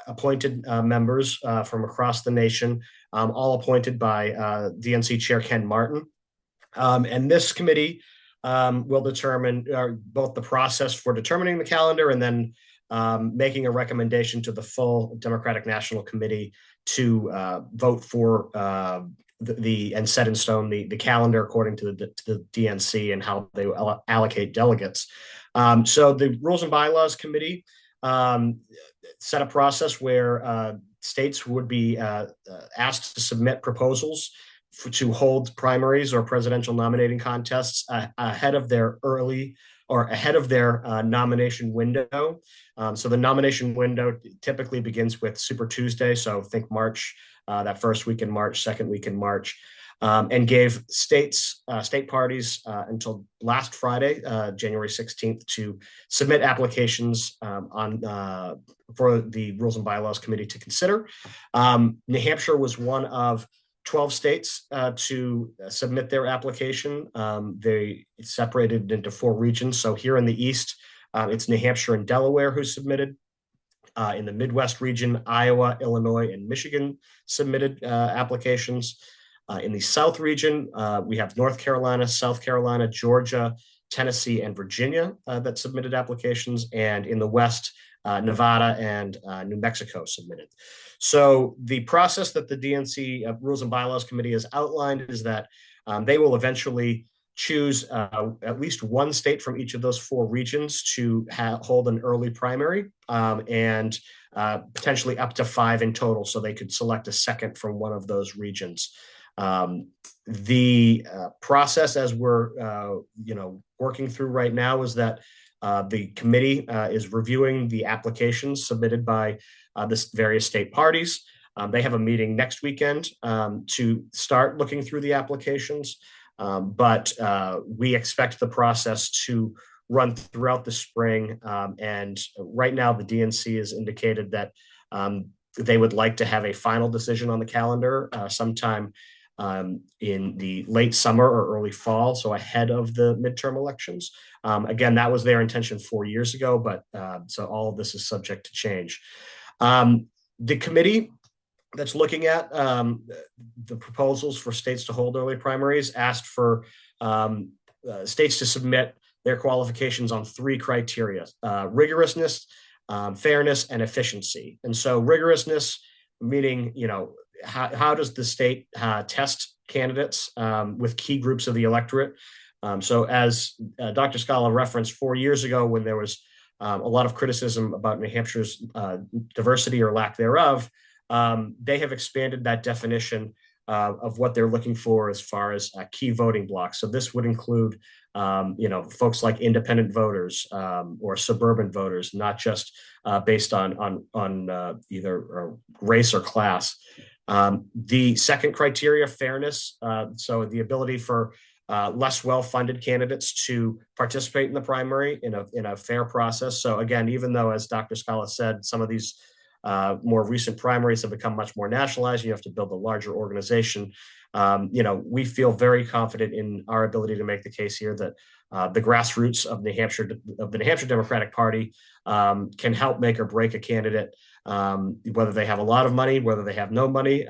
appointed members from across the nation, all appointed by DNC Chair Ken Martin. And this committee will determine both the process for determining the calendar and then making a recommendation to the full Democratic National Committee to vote for and set in stone the calendar according to the DNC and how they allocate delegates. So the Rules and Bylaws Committee set a process where states would be asked to submit proposals to hold primaries or presidential nominating contests ahead of their nomination window. So the nomination window typically begins with Super Tuesday. So think March, that first week in March, second week in March, and gave state parties until last Friday, January 16th, to submit applications for the Rules and Bylaws Committee to consider. New Hampshire was one of 12 states to submit their application. They separated into 4 regions. So here in the East, it's New Hampshire and Delaware who submitted. In the Midwest region, Iowa, Illinois, and Michigan submitted applications. In the South region, we have North Carolina, South Carolina, Georgia, Tennessee, and Virginia that submitted applications. And in the West, Nevada and New Mexico submitted. So the process that the DNC Rules and Bylaws Committee has outlined is that they will eventually choose at least one state from each of those 4 regions to hold an early primary, and potentially up to 5 in total, so they could select a second from one of those regions. The process, as we're working through right now, is that the committee is reviewing the applications submitted by the various state parties. They have a meeting next weekend to start looking through the applications, but we expect the process to run throughout the spring. And right now, the DNC has indicated that they would like to have a final decision on the calendar sometime in the late summer or early fall, so ahead of the midterm elections. Again, that was their intention 4 years ago, but so all of this is subject to change. The committee that's looking at the proposals for states to hold early primaries asked for states to submit their qualifications on 3 criteria: rigorousness, fairness, and efficiency. And so rigorousness, meaning, how does the state test candidates with key groups of the electorate? So as Dr. Scala referenced 4 years ago, when there was a lot of criticism about New Hampshire's diversity or lack thereof, they have expanded that definition of what they're looking for as far as key voting blocks. So this would include, folks like independent voters or suburban voters, not just based on either race or class. The second criteria, fairness, so the ability for less well-funded candidates to participate in the primary in a fair process. So again, even though, as Dr. Scala said, some of these more recent primaries have become much more nationalized, you have to build a larger organization. We feel very confident in our ability to make the case here that the grassroots of the New Hampshire Democratic Party can help make or break a candidate, whether they have a lot of money, whether they have no money,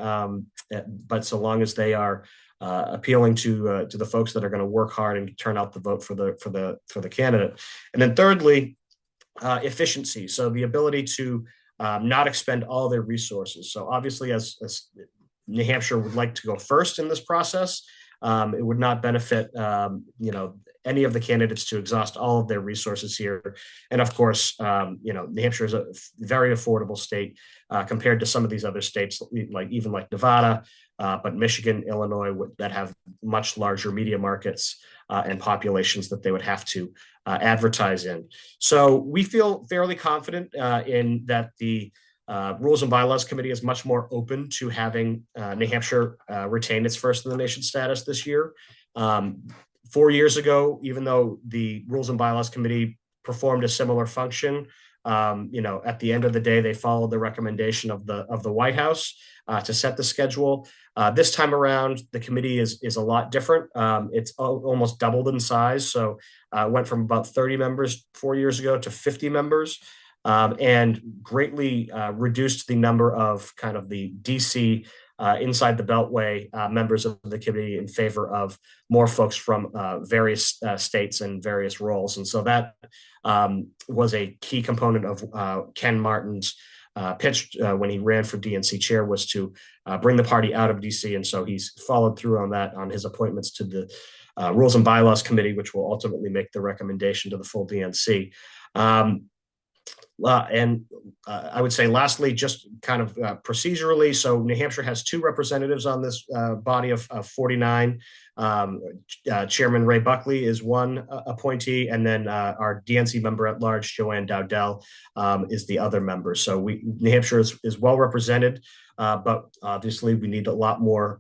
but so long as they are appealing to the folks that are going to work hard and turn out the vote for the candidate. And then thirdly, efficiency. So the ability to not expend all their resources. So obviously, as New Hampshire would like to go first in this process, it would not benefit any of the candidates to exhaust all of their resources here. And of course, New Hampshire is a very affordable state compared to some of these other states, like Nevada, but Michigan, Illinois, that have much larger media markets and populations that they would have to advertise in. So we feel fairly confident in that the Rules and Bylaws Committee is much more open to having New Hampshire retain its first in the nation status this year. 4 years ago, even though the Rules and Bylaws Committee performed a similar function, at the end of the day, they followed the recommendation of the White House to set the schedule. This time around, the committee is a lot different. It's almost doubled in size. So it went from about 30 members 4 years ago to 50 members. And greatly reduced the number of kind of the DC inside the Beltway members of the committee in favor of more folks from various states and various roles. And so that was a key component of Ken Martin's pitch when he ran for DNC chair, was to bring the party out of DC. And so he's followed through on that, on his appointments to the Rules and Bylaws Committee, which will ultimately make the recommendation to the full DNC. I would say, lastly, just kind of procedurally, so New Hampshire has 2 representatives on this body of 49. Chairman Ray Buckley is one appointee, and then our DNC member at large, Joanne Dowdell, is the other member. So New Hampshire is well represented, but obviously we need a lot more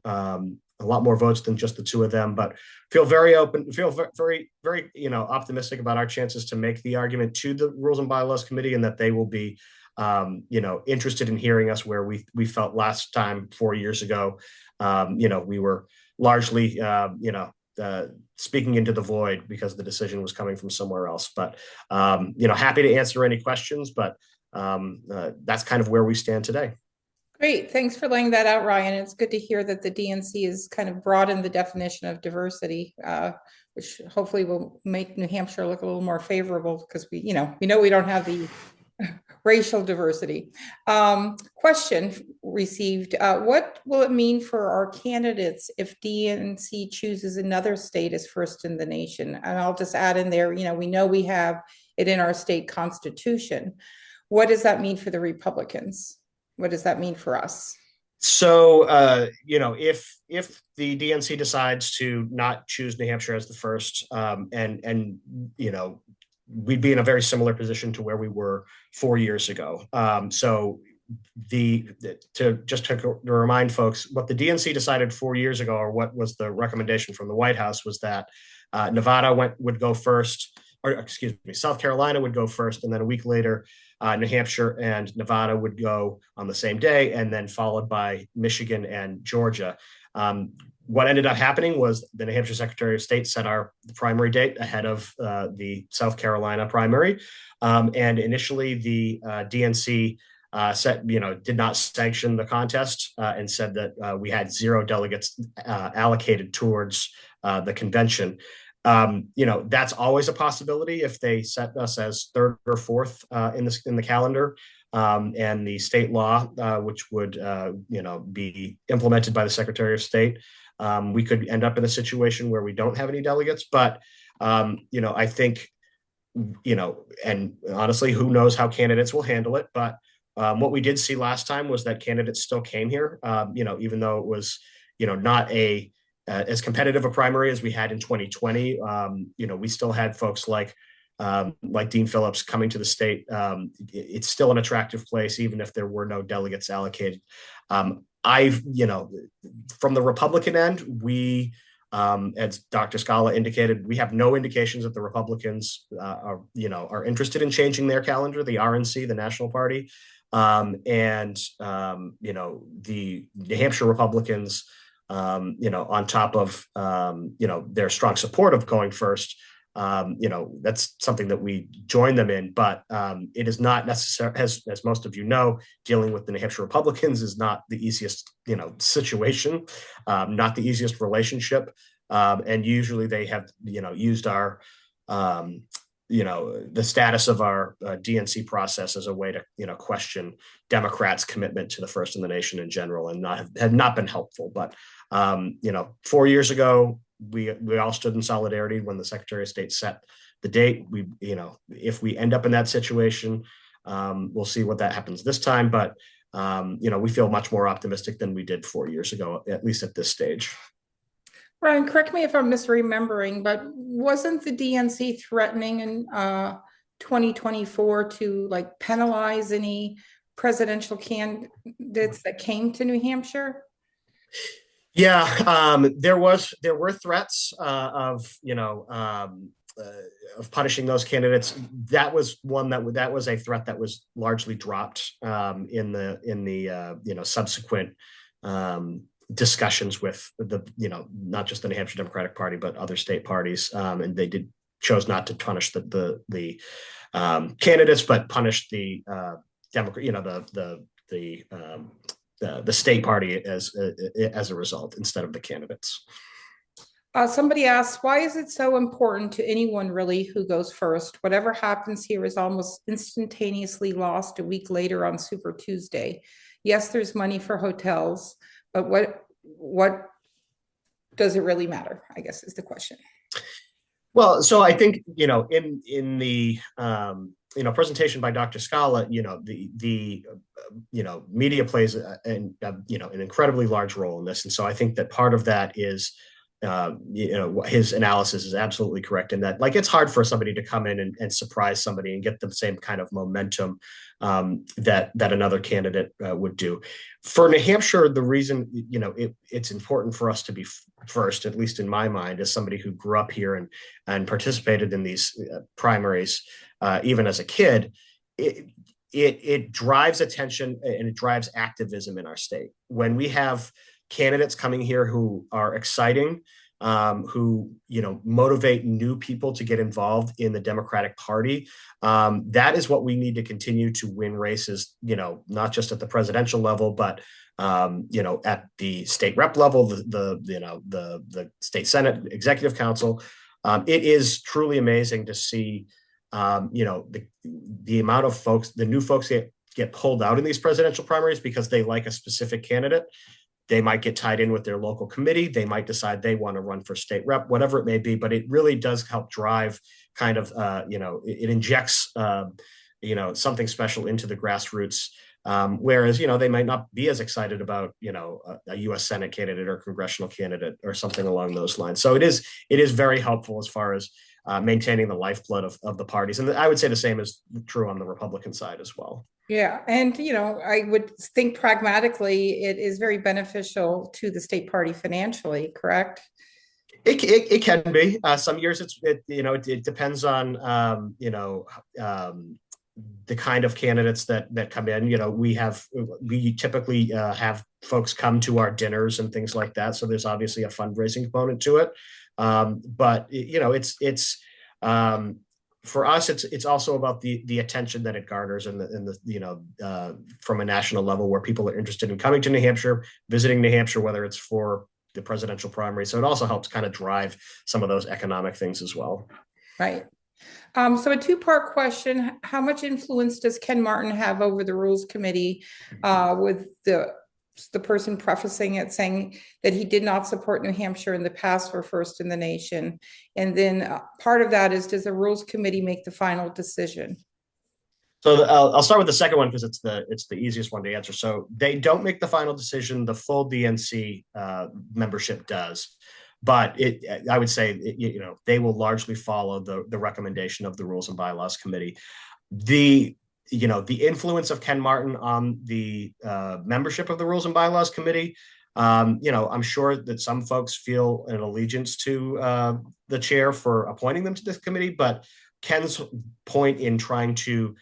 votes than just the 2 of them, but feel very open, feel very, very, optimistic about our chances to make the argument to the Rules and Bylaws Committee, and that they will be, interested in hearing us, where we felt last time 4 years ago, we were largely, speaking into the void because the decision was coming from somewhere else. But, happy to answer any questions, but that's kind of where we stand today. Great. Thanks for laying that out, Ryan. It's good to hear that the DNC is kind of broadened the definition of diversity, which hopefully will make New Hampshire look a little more favorable, because we know we don't have the racial diversity. Question received. What will it mean for our candidates if DNC chooses another state as first in the nation? And I'll just add in there, we know we have it in our state constitution. What does that mean for the Republicans? What does that mean for us? So, if the DNC decides to not choose New Hampshire as the first, and we'd be in a very similar position to where we were 4 years ago. So to remind folks, what the DNC decided 4 years ago, or what was the recommendation from the White House, was that Nevada would go first, or excuse me, South Carolina would go first, and then a week later, New Hampshire and Nevada would go on the same day, and then followed by Michigan and Georgia. What ended up happening was the New Hampshire Secretary of State set our primary date ahead of the South Carolina primary. And initially, the DNC did not sanction the contest and said that we had 0 delegates allocated towards the convention. That's always a possibility if they set us as 3rd or 4th in the calendar, and the state law, which would be implemented by the Secretary of State. We could end up in a situation where we don't have any delegates, but I think, and honestly, who knows how candidates will handle it. But what we did see last time was that candidates still came here, even though it was, not as competitive a primary as we had in 2020. We still had folks like Dean Phillips coming to the state. It's still an attractive place, even if there were no delegates allocated. From the Republican end, we As Dr. Scala indicated, we have no indications that the Republicans are interested in changing their calendar, the RNC, the National Party. The New Hampshire Republicans, on top of, their strong support of going first, that's something that we join them in, but it is not necessary, as most of you know, dealing with the New Hampshire Republicans is not the easiest, situation, not the easiest relationship. And usually they have, used our, the status of our DNC process as a way to, question Democrats' commitment to the first in the nation in general, and have not been helpful. But 4 years ago, we all stood in solidarity when the Secretary of State set the date. If we end up in that situation, we'll see what that happens this time. But we feel much more optimistic than we did 4 years ago, at least at this stage. Ryan, correct me if I'm misremembering, but wasn't the DNC threatening in 2024 to like penalize any presidential candidates that came to New Hampshire? Yeah, there were threats of punishing those candidates. That was one that was a threat that was largely dropped in the subsequent discussions with the not just the New Hampshire Democratic Party but other state parties, and they chose not to punish the candidates, but punished the the state party as a result instead of the candidates. Somebody asked, why is it so important to anyone really who goes first? Whatever happens here is almost instantaneously lost a week later on Super Tuesday. Yes, there's money for hotels, but what does it really matter, I guess is the question. Well, so I think, in the presentation by Dr. Scala, the media plays an incredibly large role in this. And so I think that part of that is, his analysis is absolutely correct in that, like, it's hard for somebody to come in and surprise somebody and get the same kind of momentum that another candidate would do. For New Hampshire, the reason, it's important for us to be first, at least in my mind, as somebody who grew up here and participated in these primaries, even as a kid, it drives attention and it drives activism in our state. When we have candidates coming here who are exciting, who motivate new people to get involved in the Democratic Party, that is what we need to continue to win races. Not just at the presidential level, but at the state rep level, the state Senate, executive council. It is truly amazing to see the amount of folks, the new folks that get pulled out in these presidential primaries because they like a specific candidate. They might get tied in with their local committee. They might decide they want to run for state rep, whatever it may be. But it really does help drive kind of, it injects, something special into the grassroots. Whereas, they might not be as excited about, a U.S. Senate candidate or congressional candidate or something along those lines. So it is very helpful as far as maintaining the lifeblood of the parties. And I would say the same is true on the Republican side as well. Yeah. And, I would think pragmatically, it is very beneficial to the state party financially, correct? It can be. Some years it depends on, the kind of candidates that come in. We typically have folks come to our dinners and things like that. So there's obviously a fundraising component to it. But it's for us, it's also about the attention that it garners and the from a national level where people are interested in coming to New Hampshire, visiting New Hampshire, whether it's for the presidential primary. So it also helps kind of drive some of those economic things as well. Right. So a two-part question: how much influence does Ken Martin have over the Rules Committee, with the person prefacing it saying that he did not support New Hampshire in the past for first in the nation? And then part of that is, does the Rules Committee make the final decision? So I'll start with the second one because it's the easiest one to answer. So they don't make the final decision. The full DNC membership does. But I would say, they will largely follow the recommendation of the Rules and Bylaws Committee. The influence of Ken Martin on the membership of the Rules and Bylaws Committee, I'm sure that some folks feel an allegiance to the chair for appointing them to this committee, but Ken's point in trying to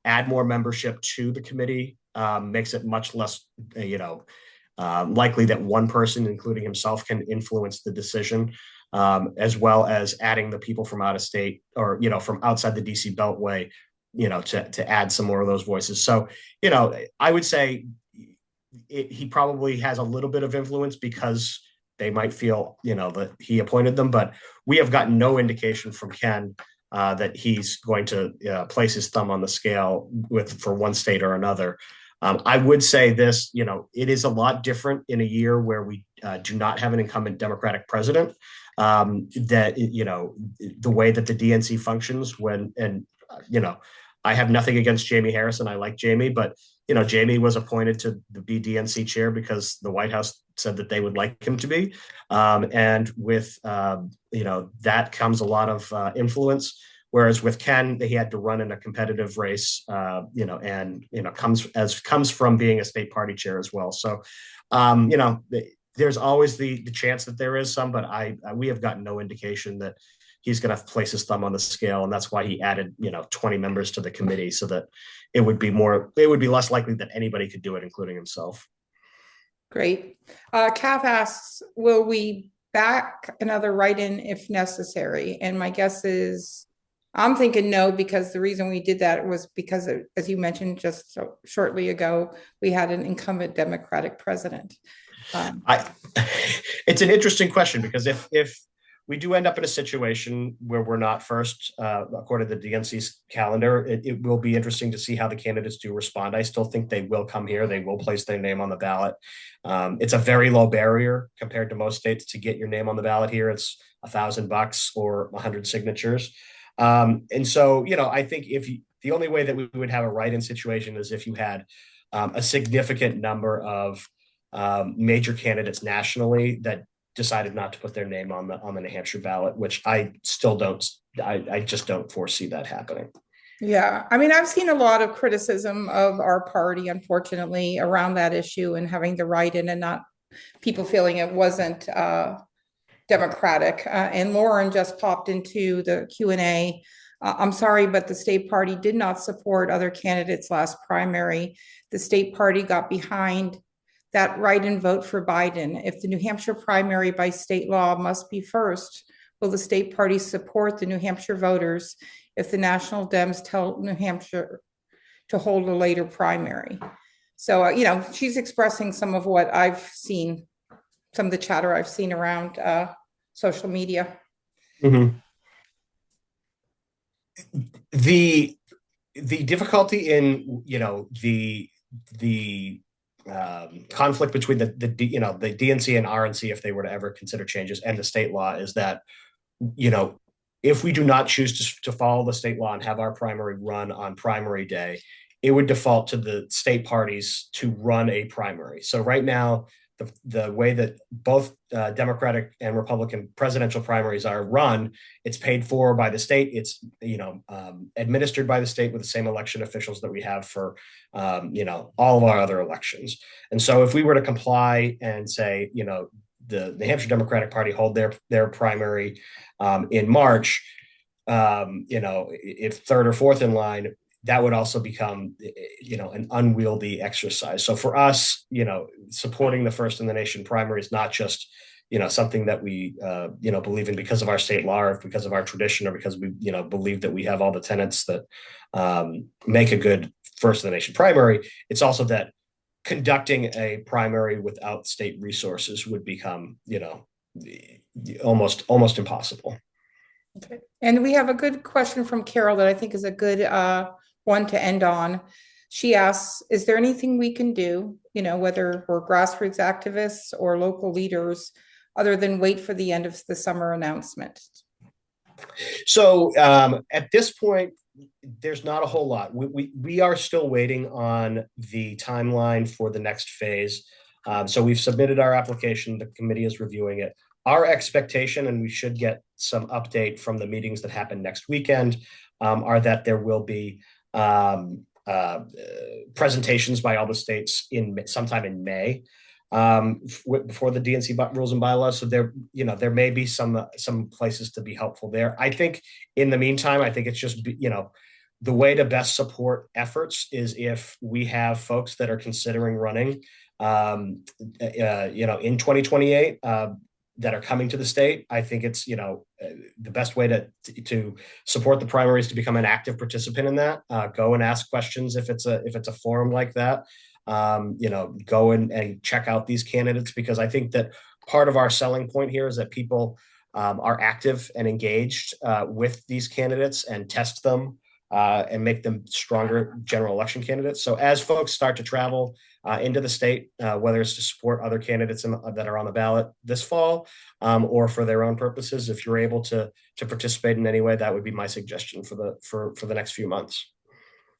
add more membership to the committee makes it much less, likely that one person, including himself, can influence the decision, as well as adding the people from out of state or, from outside the DC Beltway, to add some more of those voices. So, I would say he probably has a little bit of influence because they might feel, that he appointed them, but we have gotten no indication from Ken that he's going to place his thumb on the scale for one state or another. I would say this, it is a lot different in a year where we do not have an incumbent Democratic president. The way that the DNC functions I have nothing against Jamie Harrison. I like Jamie, but Jamie was appointed to be DNC chair because the White House said that they would like him to be. And with, that comes a lot of influence. Whereas with Ken, he had to run in a competitive race, comes from being a state party chair as well. So, there's always the chance that there is some, but we have gotten no indication that he's going to place his thumb on the scale, and that's why he added 20 members to the committee so that it would be less likely that anybody could do it, including himself. Great. Kath asks, will we back another write-in if necessary? And my guess is, I'm thinking no, because the reason we did that was because, as you mentioned just so shortly ago, we had an incumbent Democratic president. It's an interesting question, because if we do end up in a situation where we're not first, according to the DNC's calendar, it will be interesting to see how the candidates do respond. I still think they will come here. They will place their name on the ballot. It's a very low barrier compared to most states to get your name on the ballot here. It's $1,000 or 100 signatures. And so, I think the only way that we would have a write-in situation is if you had a significant number of major candidates nationally that decided not to put their name on the New Hampshire ballot, which I still don't. I just don't foresee that happening. Yeah, I mean, I've seen a lot of criticism of our party, unfortunately, around that issue and having the write-in and not people feeling it wasn't Democratic. And Lauren just popped into the Q&A. I'm sorry, but the state party did not support other candidates last primary. The state party got behind that write-in vote for Biden. If the New Hampshire primary by state law must be first, will the state party support the New Hampshire voters if the national Dems tell New Hampshire to hold a later primary? So, she's expressing some of what I've seen, some of the chatter I've seen around social media. Mm-hmm. The difficulty in, the conflict between the DNC and RNC, if they were to ever consider changes, and the state law is that, if we do not choose to follow the state law and have our primary run on primary day, it would default to the state parties to run a primary. So right now, the way that both Democratic and Republican presidential primaries are run, it's paid for by the state. It's administered by the state with the same election officials that we have for all of our other elections. And so if we were to comply and say the New Hampshire Democratic Party hold their primary in March, if third or fourth in line, that would also become, an unwieldy exercise. So for us, supporting the first in the nation primary is not just, something that we, believe in because of our state law or because of our tradition or because we, believe that we have all the tenets that make a good first in the nation primary. It's also that conducting a primary without state resources would become, almost impossible. Okay. And we have a good question from Carol that I think is a good one to end on. She asks, is there anything we can do, whether we're grassroots activists or local leaders, other than wait for the end of the summer announcement? So at this point, there's not a whole lot. We are still waiting on the timeline for the next phase. So we've submitted our application. The committee is reviewing it. Our expectation, and we should get some update from the meetings that happen next weekend, are that there will be presentations by all the states sometime in May. before the DNC rules and bylaws. So there may be some places to be helpful there. I think in the meantime, I think it's just, the way to best support efforts is if we have folks that are considering running, in 2028, that are coming to the state. I think it's, the best way to support the primaries to become an active participant in that. Go and ask questions if it's a forum like that. Go and check out these candidates, because I think that part of our selling point here is that people are active and engaged with these candidates and test them and make them stronger general election candidates. So as folks start to travel into the state, whether it's to support other candidates that are on the ballot this fall or for their own purposes, if you're able to participate in any way, that would be my suggestion for the next few months.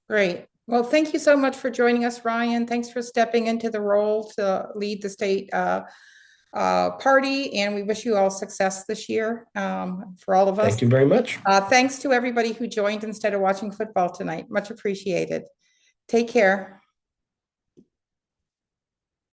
Great. Well, thank you so much for joining us, Ryan. Thanks for stepping into the role to lead the state party, and we wish you all success this year for all of us. Thank you very much. Thanks to everybody who joined instead of watching football tonight. Much appreciated. Take care.